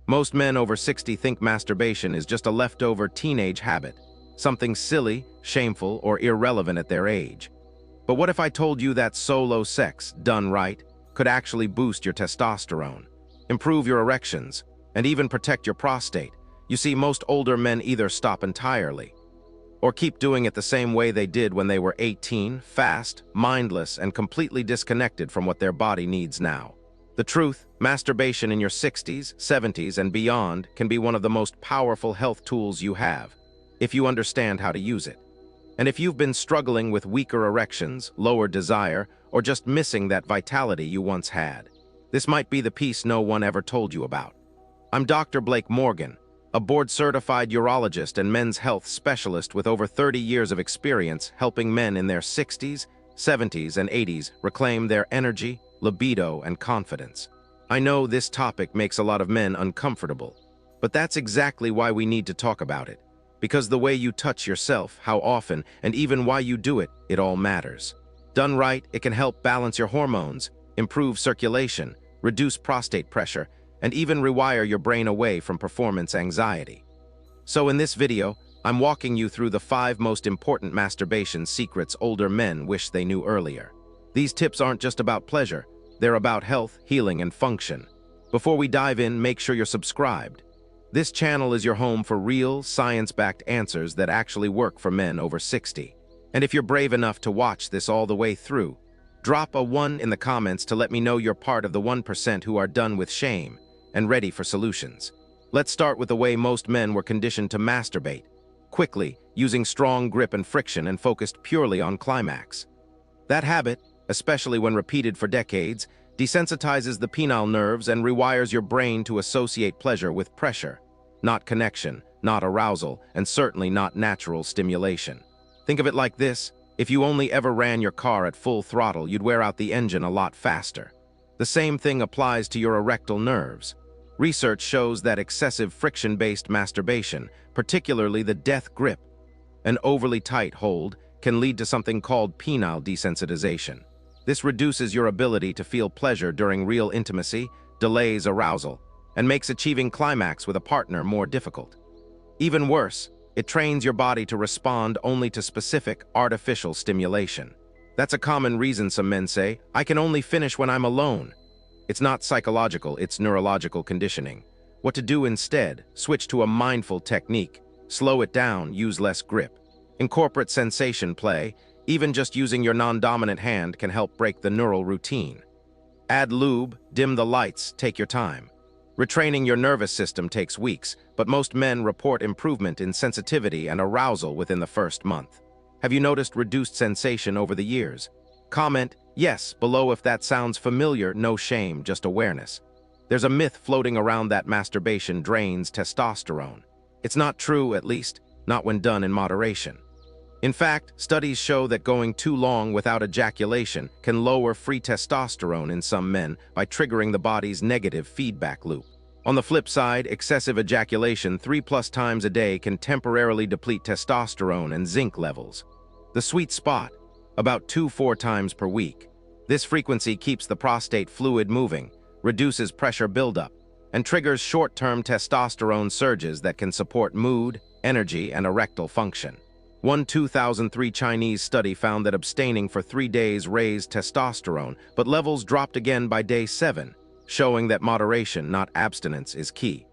Most men over 60 think masturbation is just a leftover teenage habit, something silly, shameful, or irrelevant at their age. But what if I told you that solo sex, done right, could actually boost your testosterone, improve your erections, and even protect your prostate? You see, most older men either stop entirely or keep doing it the same way they did when they were 18, fast, mindless, and completely disconnected from what their body needs now. The truth, masturbation in your 60s, 70s, and beyond can be one of the most powerful health tools you have, if you understand how to use it. And if you've been struggling with weaker erections, lower desire, or just missing that vitality you once had, this might be the piece no one ever told you about. I'm Dr. Blake Morgan, a board-certified urologist and men's health specialist with over 30 years of experience helping men in their 60s, 70s, and 80s reclaim their energy, libido, and confidence. I know this topic makes a lot of men uncomfortable, but that's exactly why we need to talk about it. Because the way you touch yourself, how often, and even why you do it, it all matters. Done right, it can help balance your hormones, improve circulation, reduce prostate pressure, and even rewire your brain away from performance anxiety. So in this video, I'm walking you through the 5 most important masturbation secrets older men wish they knew earlier. These tips aren't just about pleasure, they're about health, healing, and function. Before we dive in, make sure you're subscribed. This channel is your home for real, science-backed answers that actually work for men over 60. And if you're brave enough to watch this all the way through, drop a 1 in the comments to let me know you're part of the 1% who are done with shame and ready for solutions. Let's start with the way most men were conditioned to masturbate, quickly, using strong grip and friction and focused purely on climax. That habit, especially when repeated for decades, desensitizes the penile nerves and rewires your brain to associate pleasure with pressure, not connection, not arousal, and certainly not natural stimulation. Think of it like this: if you only ever ran your car at full throttle, you'd wear out the engine a lot faster. The same thing applies to your erectile nerves. Research shows that excessive friction-based masturbation, particularly the death grip, an overly tight hold, can lead to something called penile desensitization. This reduces your ability to feel pleasure during real intimacy, delays arousal, and makes achieving climax with a partner more difficult. Even worse, it trains your body to respond only to specific, artificial stimulation. That's a common reason some men say, "I can only finish when I'm alone." It's not psychological, it's neurological conditioning. What to do instead: switch to a mindful technique, slow it down, use less grip. Incorporate sensation play. Even just using your non-dominant hand can help break the neural routine. Add lube, dim the lights, take your time. Retraining your nervous system takes weeks, but most men report improvement in sensitivity and arousal within the first month. Have you noticed reduced sensation over the years? Comment yes below if that sounds familiar. No shame, just awareness. There's a myth floating around that masturbation drains testosterone. It's not true, at least, not when done in moderation. In fact, studies show that going too long without ejaculation can lower free testosterone in some men by triggering the body's negative feedback loop. On the flip side, excessive ejaculation 3+ times a day can temporarily deplete testosterone and zinc levels. The sweet spot, about 2-4 times per week. This frequency keeps the prostate fluid moving, reduces pressure buildup, and triggers short-term testosterone surges that can support mood, energy, and erectile function. One 2003 Chinese study found that abstaining for 3 days raised testosterone, but levels dropped again by day 7, showing that moderation, not abstinence, is key.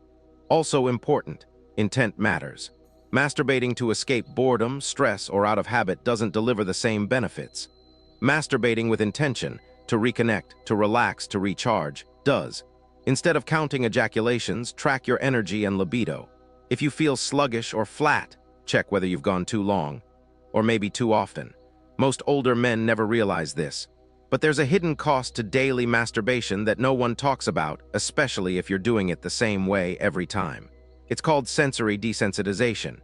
Also important, intent matters. Masturbating to escape boredom, stress, or out of habit doesn't deliver the same benefits. Masturbating with intention, to reconnect, to relax, to recharge, does. Instead of counting ejaculations, track your energy and libido. If you feel sluggish or flat, check whether you've gone too long, or maybe too often. Most older men never realize this. But there's a hidden cost to daily masturbation that no one talks about, especially if you're doing it the same way every time. It's called sensory desensitization.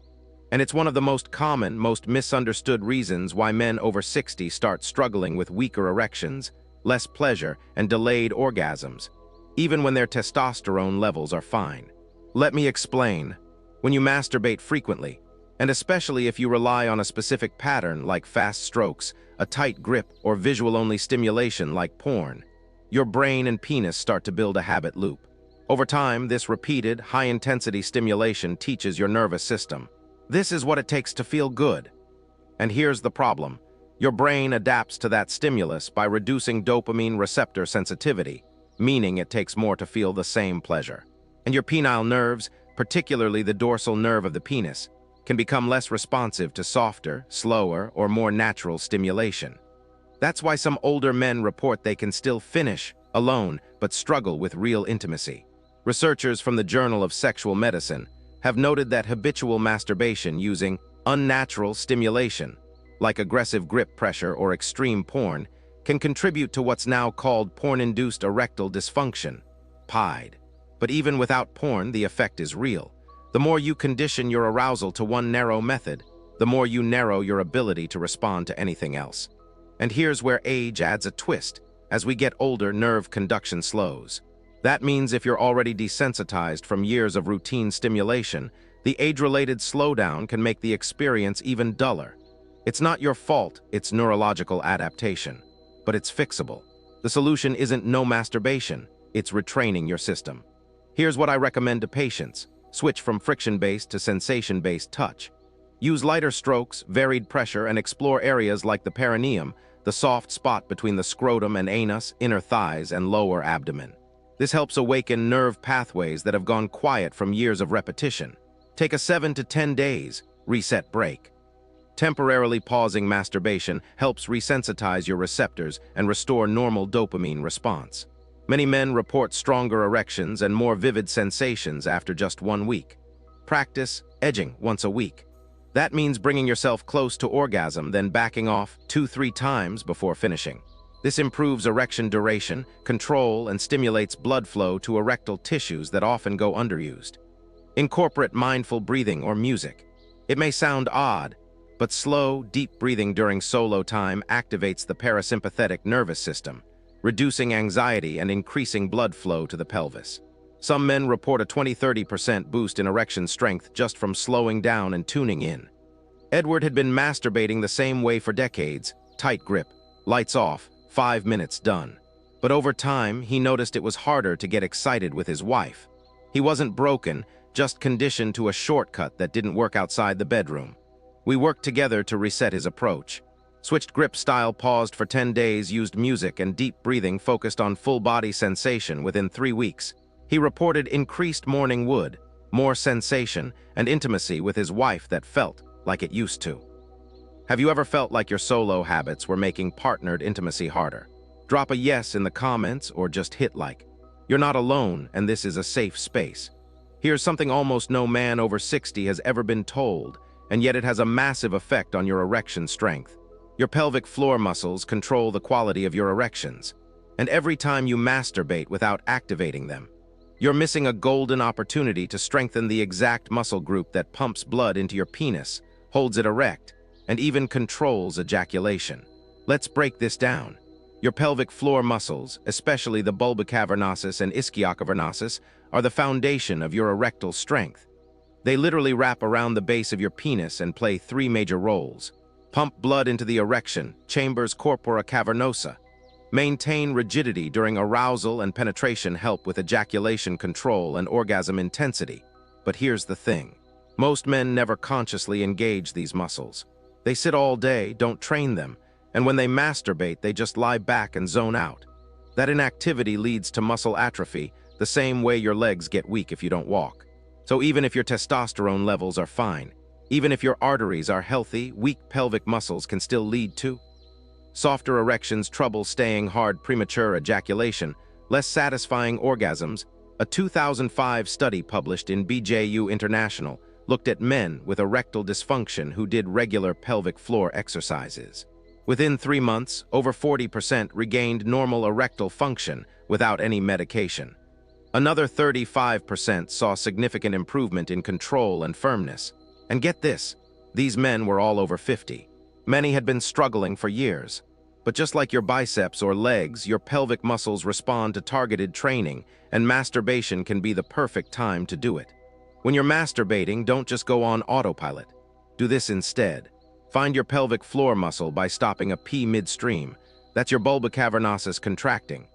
And it's one of the most common, most misunderstood reasons why men over 60 start struggling with weaker erections, less pleasure, and delayed orgasms, even when their testosterone levels are fine. Let me explain. When you masturbate frequently, and especially if you rely on a specific pattern like fast strokes, a tight grip, or visual-only stimulation like porn, your brain and penis start to build a habit loop. Over time, this repeated, high-intensity stimulation teaches your nervous system. This is what it takes to feel good. And here's the problem. Your brain adapts to that stimulus by reducing dopamine receptor sensitivity, meaning it takes more to feel the same pleasure. And your penile nerves, particularly the dorsal nerve of the penis, can become less responsive to softer, slower, or more natural stimulation. That's why some older men report they can still finish alone but struggle with real intimacy. Researchers from the Journal of Sexual Medicine have noted that habitual masturbation using unnatural stimulation, like aggressive grip pressure or extreme porn, can contribute to what's now called porn-induced erectile dysfunction, PIDE. But even without porn, the effect is real. The more you condition your arousal to one narrow method, the more you narrow your ability to respond to anything else. And here's where age adds a twist. As we get older, nerve conduction slows. That means if you're already desensitized from years of routine stimulation, the age-related slowdown can make the experience even duller. It's not your fault, it's neurological adaptation. But it's fixable. The solution isn't no masturbation, it's retraining your system. Here's what I recommend to patients. Switch from friction-based to sensation-based touch. Use lighter strokes, varied pressure, and explore areas like the perineum, the soft spot between the scrotum and anus, inner thighs, and lower abdomen. This helps awaken nerve pathways that have gone quiet from years of repetition. Take a 7 to 10 days, reset break. Temporarily pausing masturbation helps resensitize your receptors and restore normal dopamine response. Many men report stronger erections and more vivid sensations after just 1 week. Practice edging once a week. That means bringing yourself close to orgasm, then backing off 2-3 times before finishing. This improves erection duration, control, and stimulates blood flow to erectile tissues that often go underused. Incorporate mindful breathing or music. It may sound odd, but slow, deep breathing during solo time activates the parasympathetic nervous system, reducing anxiety and increasing blood flow to the pelvis. Some men report a 20-30% boost in erection strength just from slowing down and tuning in. Edward had been masturbating the same way for decades, tight grip, lights off, 5 minutes done. But over time, he noticed it was harder to get excited with his wife. He wasn't broken, just conditioned to a shortcut that didn't work outside the bedroom. We worked together to reset his approach. Switched grip style, paused for 10 days, used music and deep breathing, focused on full-body sensation within 3 weeks. He reported increased morning wood, more sensation, and intimacy with his wife that felt like it used to. Have you ever felt like your solo habits were making partnered intimacy harder? Drop a yes in the comments or just hit like. You're not alone, and this is a safe space. Here's something almost no man over 60 has ever been told, and yet it has a massive effect on your erection strength. Your pelvic floor muscles control the quality of your erections, and every time you masturbate without activating them, you're missing a golden opportunity to strengthen the exact muscle group that pumps blood into your penis, holds it erect, and even controls ejaculation. Let's break this down. Your pelvic floor muscles, especially the bulbocavernosus and ischiocavernosus, are the foundation of your erectile strength. They literally wrap around the base of your penis and play 3 major roles. Pump blood into the erection, chambers corpora cavernosa. Maintain rigidity during arousal and penetration, help with ejaculation control and orgasm intensity. But here's the thing. Most men never consciously engage these muscles. They sit all day, don't train them, and when they masturbate, they just lie back and zone out. That inactivity leads to muscle atrophy, the same way your legs get weak if you don't walk. So even if your testosterone levels are fine, even if your arteries are healthy, weak pelvic muscles can still lead to softer erections, trouble staying hard, premature ejaculation, less satisfying orgasms. A 2005 study published in BJU International looked at men with erectile dysfunction who did regular pelvic floor exercises. Within 3 months, over 40% regained normal erectile function without any medication. Another 35% saw significant improvement in control and firmness. And get this, these men were all over 50. Many had been struggling for years. But just like your biceps or legs, your pelvic muscles respond to targeted training, and masturbation can be the perfect time to do it. When you're masturbating, don't just go on autopilot. Do this instead. Find your pelvic floor muscle by stopping a pee midstream. That's your bulbocavernosus contracting.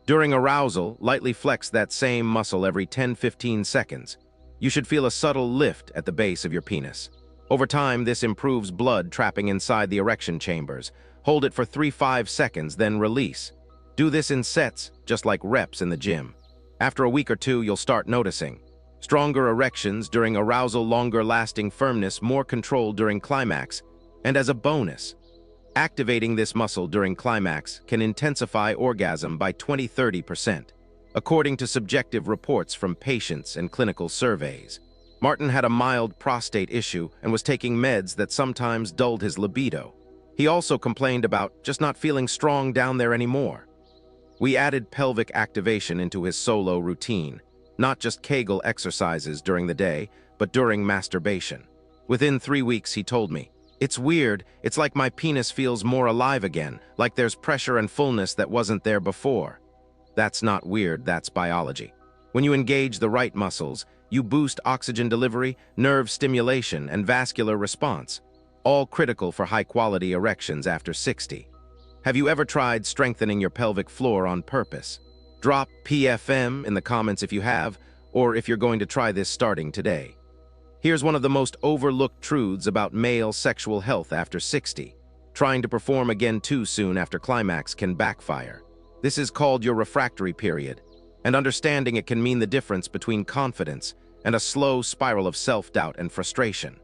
During arousal, lightly flex that same muscle every 10-15 seconds. You should feel a subtle lift at the base of your penis. Over time, this improves blood trapping inside the erection chambers. Hold it for 3-5 seconds, then release. Do this in sets, just like reps in the gym. After a week or two, you'll start noticing stronger erections during arousal, longer-lasting firmness, more control during climax, and as a bonus, activating this muscle during climax can intensify orgasm by 20-30%, according to subjective reports from patients and clinical surveys. Martin had a mild prostate issue and was taking meds that sometimes dulled his libido. He also complained about just not feeling strong down there anymore. We added pelvic activation into his solo routine, not just Kegel exercises during the day, but during masturbation. Within 3 weeks, he told me, "It's weird, it's like my penis feels more alive again, like there's pressure and fullness that wasn't there before." That's not weird, that's biology. When you engage the right muscles, you boost oxygen delivery, nerve stimulation, and vascular response, all critical for high-quality erections after 60. Have you ever tried strengthening your pelvic floor on purpose? Drop PFM in the comments if you have, or if you're going to try this starting today. Here's one of the most overlooked truths about male sexual health after 60. Trying to perform again too soon after climax can backfire. This is called your refractory period, and understanding it can mean the difference between confidence and a slow spiral of self-doubt and frustration.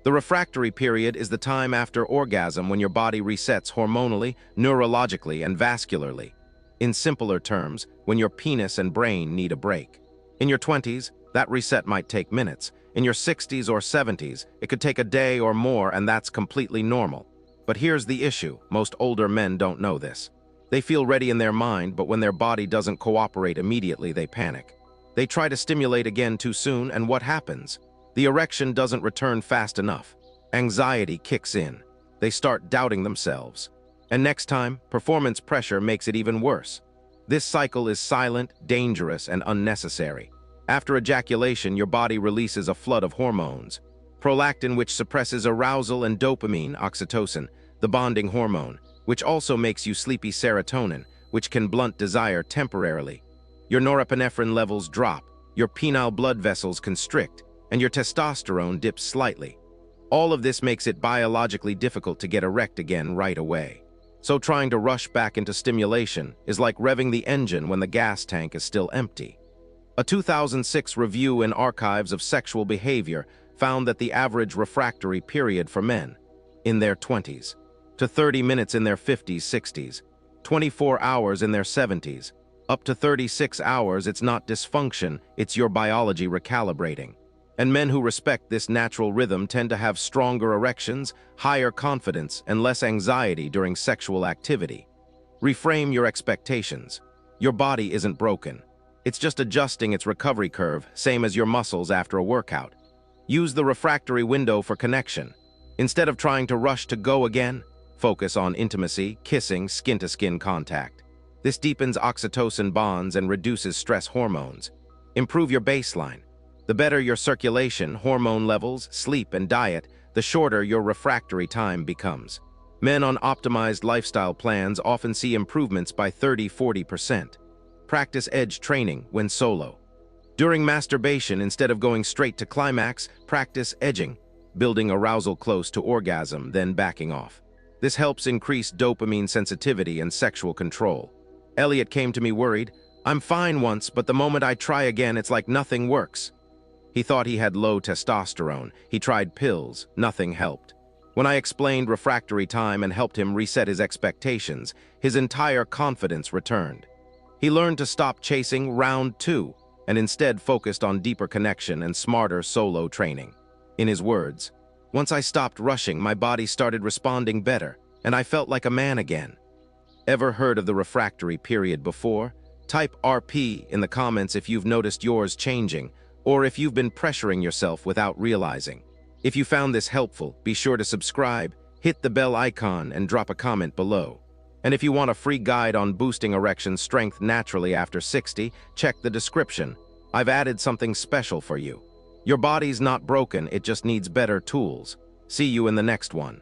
The refractory period is the time after orgasm when your body resets hormonally, neurologically, and vascularly. In simpler terms, when your penis and brain need a break. In your 20s, that reset might take minutes. In your 60s or 70s, it could take a day or more, and that's completely normal. But here's the issue: most older men don't know this. They feel ready in their mind, but when their body doesn't cooperate immediately, they panic. They try to stimulate again too soon, and what happens? The erection doesn't return fast enough. Anxiety kicks in. They start doubting themselves. And next time, performance pressure makes it even worse. This cycle is silent, dangerous, and unnecessary. After ejaculation, your body releases a flood of hormones. Prolactin, which suppresses arousal, and dopamine, oxytocin, the bonding hormone, which also makes you sleepy, serotonin, which can blunt desire temporarily. Your norepinephrine levels drop, your penile blood vessels constrict, and your testosterone dips slightly. All of this makes it biologically difficult to get erect again right away. So trying to rush back into stimulation is like revving the engine when the gas tank is still empty. A 2006 review in Archives of Sexual Behavior found that the average refractory period for men in their 20s to 30 minutes in their 50s, 60s, 24 hours in their 70s, up to 36 hours. It's not dysfunction, it's your biology recalibrating. And men who respect this natural rhythm tend to have stronger erections, higher confidence, and less anxiety during sexual activity. Reframe your expectations. Your body isn't broken. It's just adjusting its recovery curve, same as your muscles after a workout. Use the refractory window for connection. Instead of trying to rush to go again, focus on intimacy, kissing, skin-to-skin contact. This deepens oxytocin bonds and reduces stress hormones. Improve your baseline. The better your circulation, hormone levels, sleep, and diet, the shorter your refractory time becomes. Men on optimized lifestyle plans often see improvements by 30-40%. Practice edge training when solo. During masturbation, instead of going straight to climax, practice edging, building arousal close to orgasm, then backing off. This helps increase dopamine sensitivity and sexual control. Elliot came to me worried, "I'm fine once, but the moment I try again, it's like nothing works." He thought he had low testosterone. He tried pills. Nothing helped. When I explained refractory time and helped him reset his expectations, his entire confidence returned. He learned to stop chasing round 2 and instead focused on deeper connection and smarter solo training. In his words, "Once I stopped rushing, my body started responding better, and I felt like a man again." Ever heard of the refractory period before? Type RP in the comments if you've noticed yours changing, or if you've been pressuring yourself without realizing. If you found this helpful, be sure to subscribe, hit the bell icon, and drop a comment below. And if you want a free guide on boosting erection strength naturally after 60, check the description. I've added something special for you. Your body's not broken, it just needs better tools. See you in the next one.